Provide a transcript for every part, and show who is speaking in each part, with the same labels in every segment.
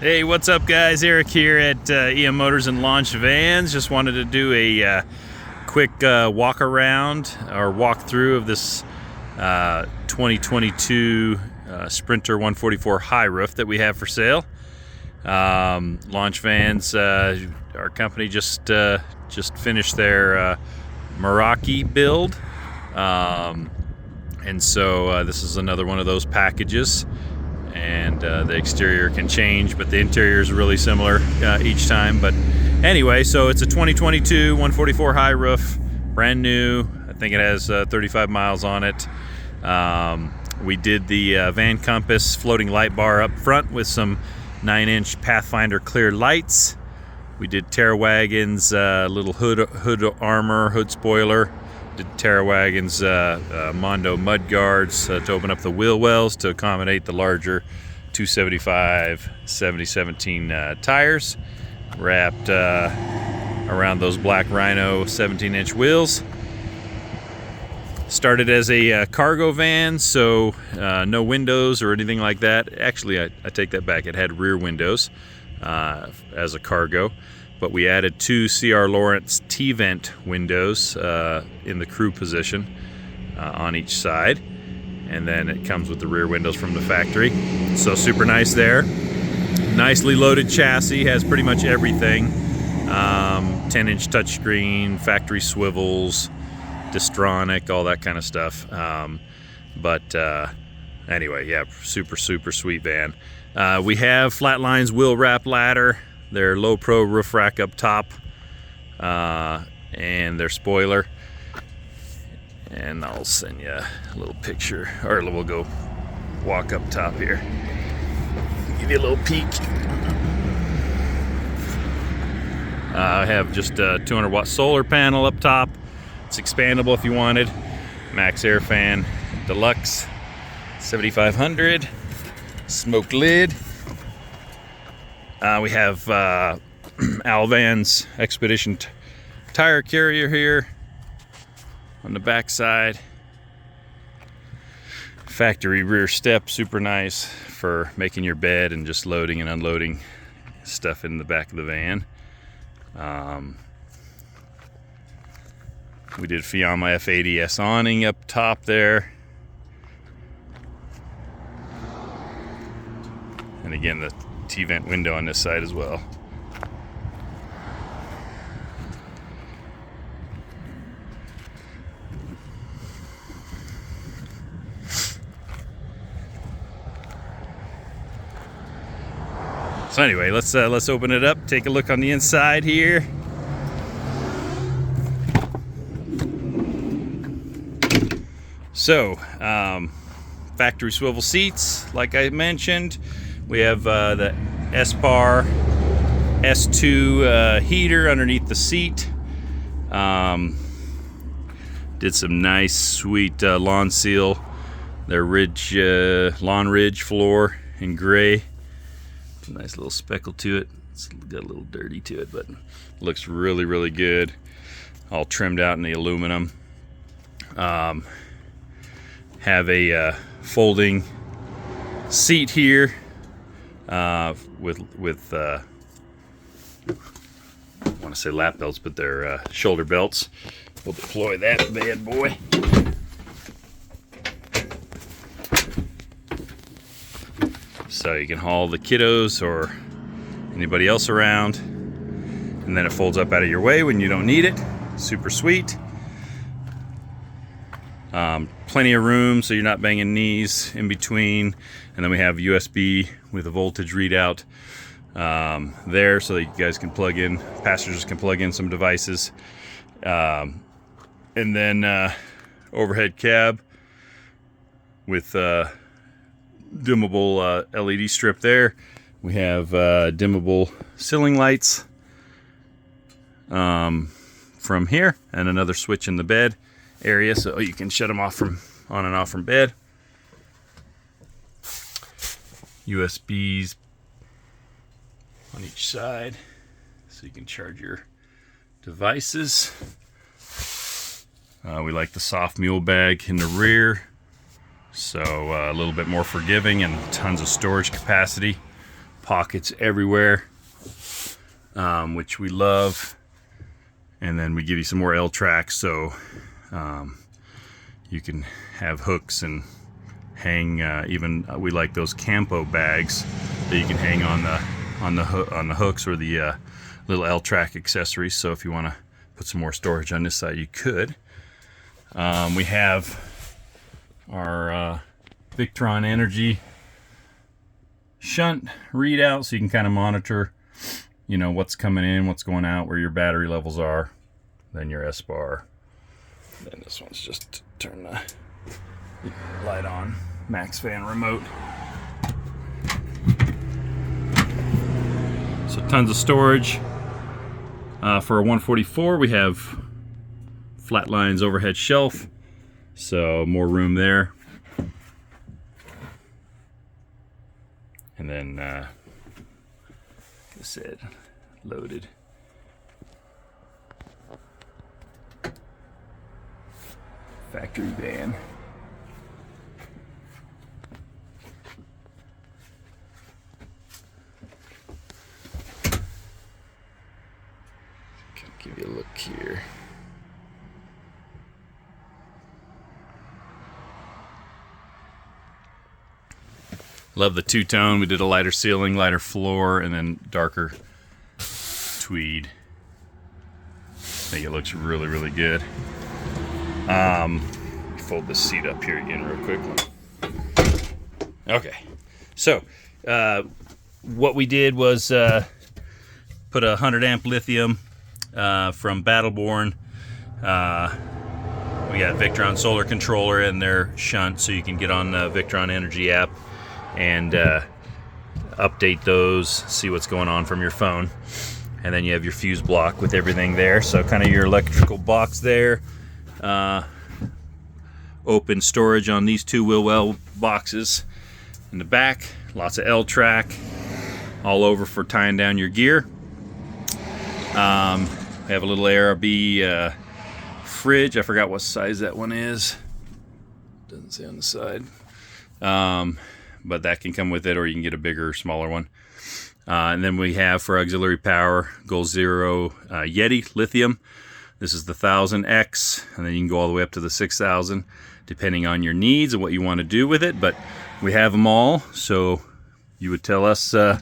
Speaker 1: Hey, what's up, guys? Eric here at EM Motors and Launch Vans. Just wanted to do a quick walk around or walk through of this 2022 Sprinter 144 high roof that we have for sale. Launch Vans, our company just finished their Meraki build, and so this is another one of those packages. And the exterior can change, but the interior is really similar each time. But anyway, so it's a 2022 144 high roof, brand new. I think it has 35 miles on it. We did the van compass floating light bar up front with some 9-inch Pathfinder clear lights. We did Terrawagon's little hood armor, hood spoiler. Did Terrawagon's Mondo mud guards to open up the wheel wells to accommodate the larger 275 7017 tires, wrapped around those black Rhino 17-inch wheels. Started as a cargo van, so no windows or anything like that. Actually, I take that back. It had rear windows as a cargo. But we added two C.R. Lawrence T-vent windows in the crew position on each side. And then it comes with the rear windows from the factory. So super nice there. Nicely loaded chassis, has pretty much everything. 10-inch touchscreen, factory swivels, Distronic, all that kind of stuff. Anyway, yeah, super sweet van. We have Flatlines wheel wrap ladder. Their low pro roof rack up top, and their spoiler. And I'll send you a little picture, or we'll go walk up top here. Give you a little peek. I have just a 200-watt solar panel up top. It's expandable if you wanted. Max Air Fan Deluxe 7500. Smoke lid. We have Alvan's Expedition tire carrier here on the back side. Factory rear step, super nice for making your bed and just loading and unloading stuff in the back of the van. We did Fiamma F80S awning up top there. And again, the T-vent window on this side as well. So anyway, let's open it up, take a look on the inside here. So, factory swivel seats, like I mentioned. We have the S-Bar S2 heater underneath the seat. Did some nice, sweet lawn seal. Their lawn ridge floor in gray. Nice little speckle to it. It's got a little dirty to it, but looks really good. All trimmed out in the aluminum. Have a folding seat here. With I want to say lap belts, but they're shoulder belts. We'll deploy that bad boy. So you can haul the kiddos or anybody else around, and then it folds up out of your way when you don't need it. Super sweet. Plenty of room so you're not banging knees in between. And then we have USB with a voltage readout there so that you guys can plug in, passengers can plug in some devices. And then overhead cab with dimmable LED strip there. We have dimmable ceiling lights from here, and another switch in the bed area so you can shut them off from on and off from bed. USBs on each side so you can charge your devices. We like the soft mule bag in the rear, so a little bit more forgiving and tons of storage capacity. pockets everywhere, which we love. And then we give you some more L tracks, so you can have hooks and hang. Even we like those Campo bags that you can hang on the hooks, or the little L track accessories. So if you want to put some more storage on this side, you could. We have our Victron Energy shunt readout, so you can kind of monitor, you know, what's coming in, what's going out, where your battery levels are. Then your S bar. Then this one's just to turn the light on. Max fan remote. So tons of storage. For a 144, we have Flatlines overhead shelf, so more room there. And then, like I said, loaded. Factory van. Give you a look here. Love the two-tone. We did a lighter ceiling, lighter floor, and then darker tweed. I think it looks really, really good. Fold this seat up here again real quick. Okay, so what we did was put a 100 amp lithium from Battleborn. We got Victron solar controller in their shunt, so you can get on the Victron Energy app and update those, see what's going on from your phone. And then you have your fuse block with everything there, so kind of your electrical box there. Open storage on these two wheel well boxes. In the back, lots of L track all over for tying down your gear. We have a little ARB fridge. I forgot what size that one is. Doesn't say on the side. But that can come with it, or you can get a bigger, smaller one. And then we have, for auxiliary power, Goal Zero Yeti lithium. This is the 1000X, and then you can go all the way up to the 6000, depending on your needs and what you want to do with it. But we have them all, so you would tell us how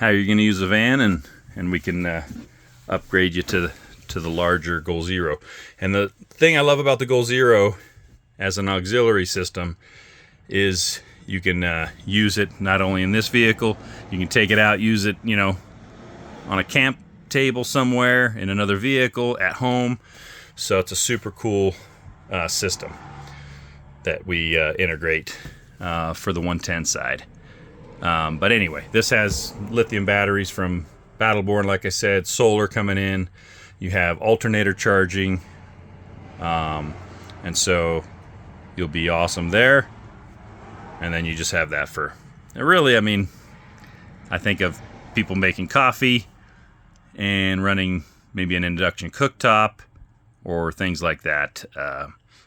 Speaker 1: you're going to use the van, and we can upgrade you to the larger Goal Zero. And the thing I love about the Goal Zero as an auxiliary system is you can use it not only in this vehicle, you can take it out, use it, you know, on a camp table somewhere, in another vehicle, at home. So it's a super cool system that we integrate for the 110 side. But anyway, this has lithium batteries from Battleborn, like I said, solar coming in. You have alternator charging, and so you'll be awesome there. And then you just have that for, really, I mean, I think of people making coffee and running maybe an induction cooktop or things like that.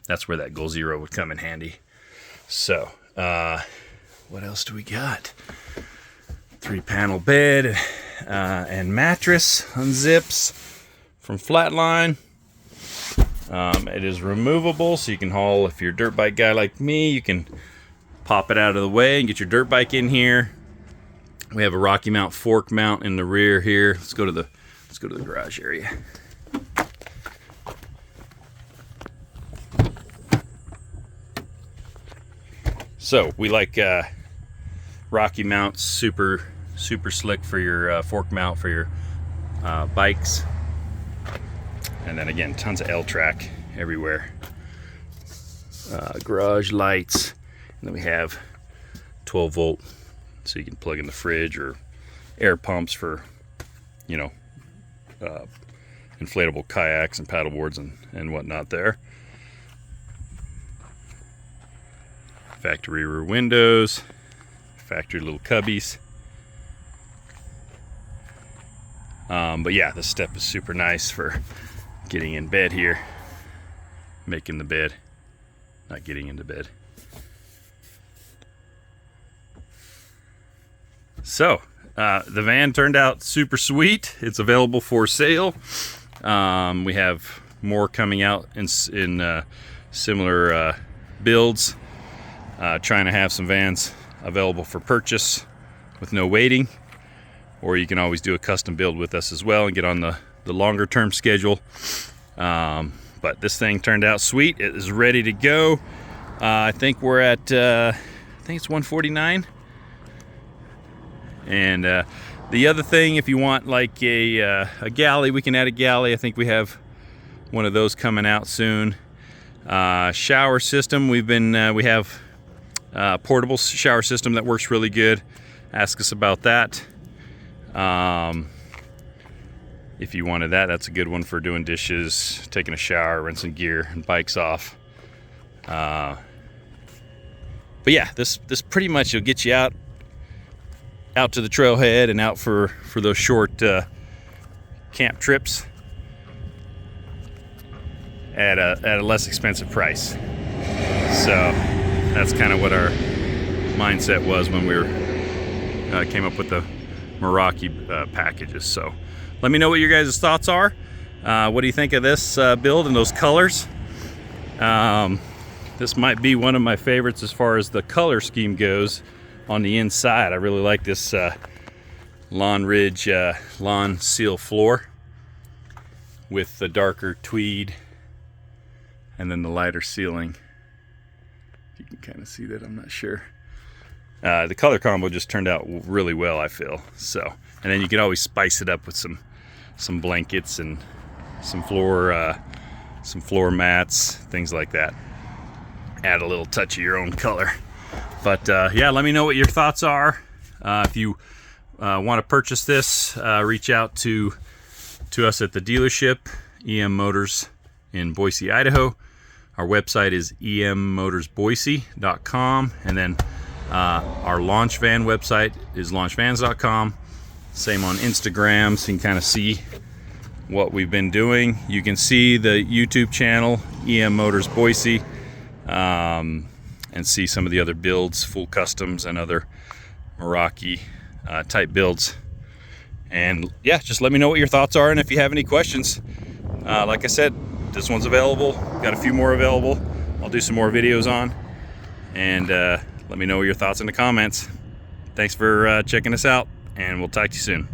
Speaker 1: That's where that Goal Zero would come in handy. So, what else do we got? 3-panel bed and mattress unzips from Flatline. It is removable, so you can haul, if you're a dirt bike guy like me, you can pop it out of the way and get your dirt bike in here. We have a Rocky Mount fork mount in the rear here. Let's go to the garage area. So we like Rocky mounts, super slick for your fork mount for your bikes. And then again, tons of L track everywhere. Garage lights. And then we have 12 volt, so you can plug in the fridge, or air pumps for, you know, inflatable kayaks and paddleboards and whatnot there. Factory rear windows, factory little cubbies. But yeah, this step is super nice for getting in bed here, making the bed, not getting into bed. So, The van turned out super sweet. It's available for sale. We have more coming out in similar builds. Trying to have some vans available for purchase with no waiting, or you can always do a custom build with us as well and get on the longer term schedule. But this thing turned out sweet. It is ready to go. I think we're at I think it's 149. And the other thing, if you want like a galley, we can add a galley. I think we have one of those coming out soon. Shower system, we have a portable shower system that works really good. Ask us about that. If you wanted that, that's a good one for doing dishes, taking a shower, rinsing gear and bikes off. But yeah, this pretty much will get you out to the trailhead and out for those short camp trips at a less expensive price. So that's kind of what our mindset was when we came up with the Meraki packages. So let me know what your guys' thoughts are. What do you think of this build and those colors? This might be one of my favorites as far as the color scheme goes on the inside. I really like this Lawn Ridge lawn seal floor with the darker tweed and then the lighter ceiling. You can kind of see that, I'm not sure. The color combo just turned out really well, I feel. So, and then you can always spice it up with some blankets and some floor mats, things like that. Add a little touch of your own color. But yeah, let me know what your thoughts are. If you want to purchase this, reach out to us at the dealership, EM Motors in Boise, Idaho. Our website is emmotorsboise.com, and then our launch van website is launchvans.com. Same on Instagram, so you can kind of see what we've been doing. You can see the YouTube channel, EM Motors Boise, and see some of the other builds, full customs and other Meraki type builds. And yeah, just let me know what your thoughts are, and if you have any questions, like I said, this one's available. Got a few more available. I'll do some more videos on, and let me know your thoughts in the comments. Thanks for checking us out, and we'll talk to you soon.